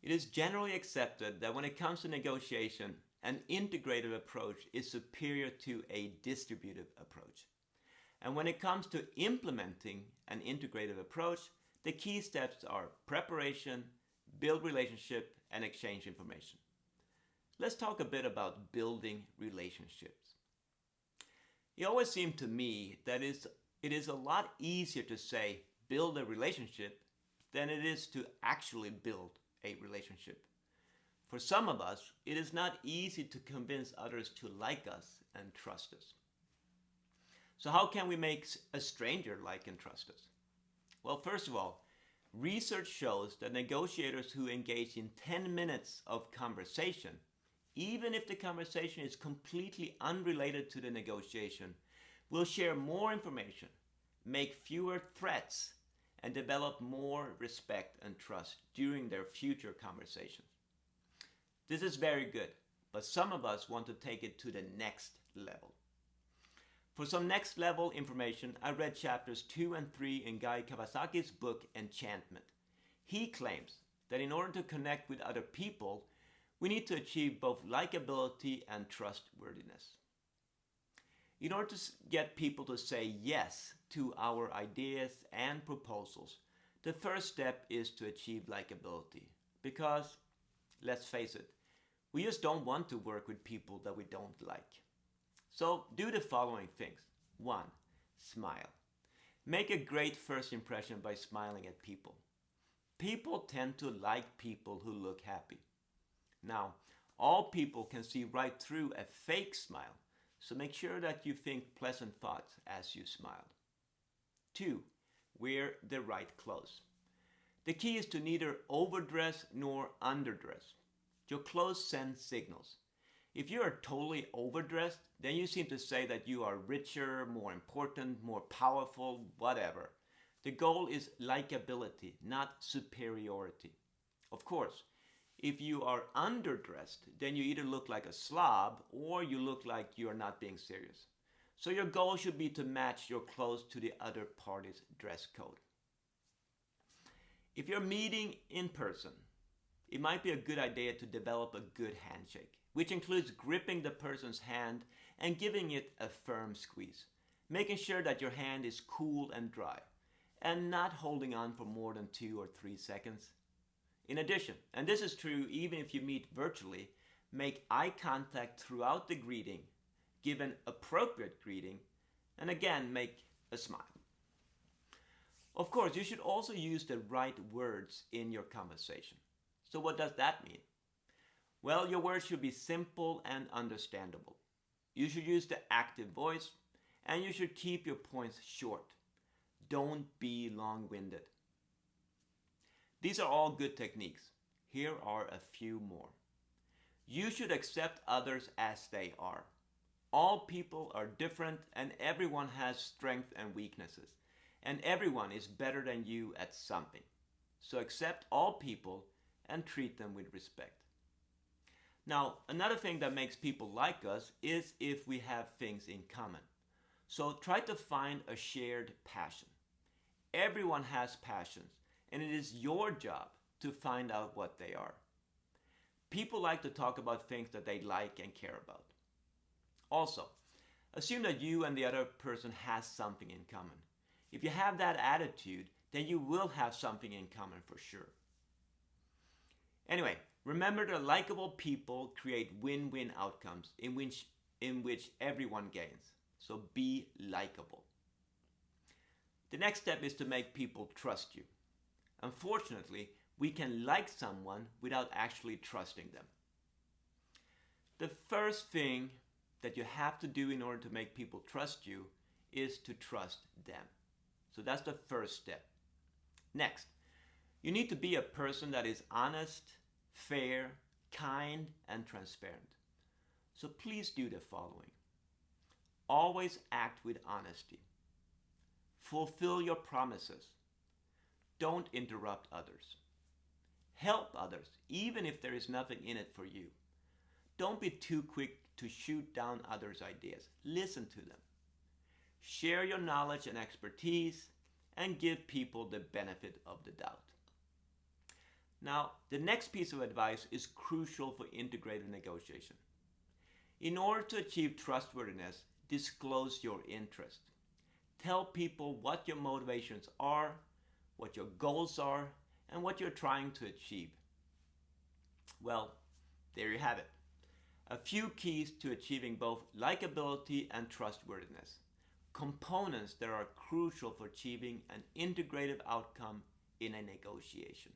It is generally accepted that when it comes to negotiation, an integrative approach is superior to a distributive approach. And when it comes to implementing an integrative approach, the key steps are preparation, build relationship, and exchange information. Let's talk a bit about building relationships. It always seemed to me that it is a lot easier to say build a relationship than it is to actually build a relationship. For some of us, it is not easy to convince others to like us and trust us. So, how can we make a stranger like and trust us? Well, first of all, research shows that negotiators who engage in 10 minutes of conversation, even if the conversation is completely unrelated to the negotiation, will share more information, make fewer threats, and develop more respect and trust during their future conversations. This is very good, but some of us want to take it to the next level. For some next level information, I read chapters 2 and 3 in Guy Kawasaki's book Enchantment. He claims that in order to connect with other people, we need to achieve both likability and trustworthiness. In order to get people to say yes to our ideas and proposals, the first step is to achieve likability. Because, let's face it, we just don't want to work with people that we don't like. So do the following things. 1. Smile. Make a great first impression by smiling at people. People tend to like people who look happy. Now, all people can see right through a fake smile, so make sure that you think pleasant thoughts as you smile. 2. Wear the right clothes. The key is to neither overdress nor underdress. Your clothes send signals. If you are totally overdressed, then you seem to say that you are richer, more important, more powerful, whatever. The goal is likability, not superiority. Of course, if you are underdressed, then you either look like a slob or you look like you are not being serious. So your goal should be to match your clothes to the other party's dress code. If you're meeting in person, it might be a good idea to develop a good handshake, which includes gripping the person's hand and giving it a firm squeeze, making sure that your hand is cool and dry, and not holding on for more than 2 or 3 seconds. In addition, and this is true even if you meet virtually, make eye contact throughout the greeting, give an appropriate greeting, and again make a smile. Of course, you should also use the right words in your conversation. So what does that mean? Well, your words should be simple and understandable. You should use the active voice, and you should keep your points short. Don't be long-winded. These are all good techniques. Here are a few more. You should accept others as they are. All people are different and everyone has strengths and weaknesses. And everyone is better than you at something. So accept all people and treat them with respect. Now, another thing that makes people like us is if we have things in common. So try to find a shared passion. Everyone has passions, and it is your job to find out what they are. People like to talk about things that they like and care about. Also, assume that you and the other person has something in common. If you have that attitude, then you will have something in common for sure. Anyway, remember that likable people create win-win outcomes in which everyone gains. So be likable. The next step is to make people trust you. Unfortunately, we can like someone without actually trusting them. The first thing that you have to do in order to make people trust you is to trust them. So that's the first step. Next, you need to be a person that is honest, fair, kind, and transparent. So please do the following. Always act with honesty. Fulfill your promises. Don't interrupt others. Help others, even if there is nothing in it for you. Don't be too quick to shoot down others' ideas. Listen to them. Share your knowledge and expertise and give people the benefit of the doubt. Now, the next piece of advice is crucial for integrative negotiation. In order to achieve trustworthiness, disclose your interest. Tell people what your motivations are, what your goals are, and what you're trying to achieve. Well, there you have it. A few keys to achieving both likability and trustworthiness. Components that are crucial for achieving an integrative outcome in a negotiation.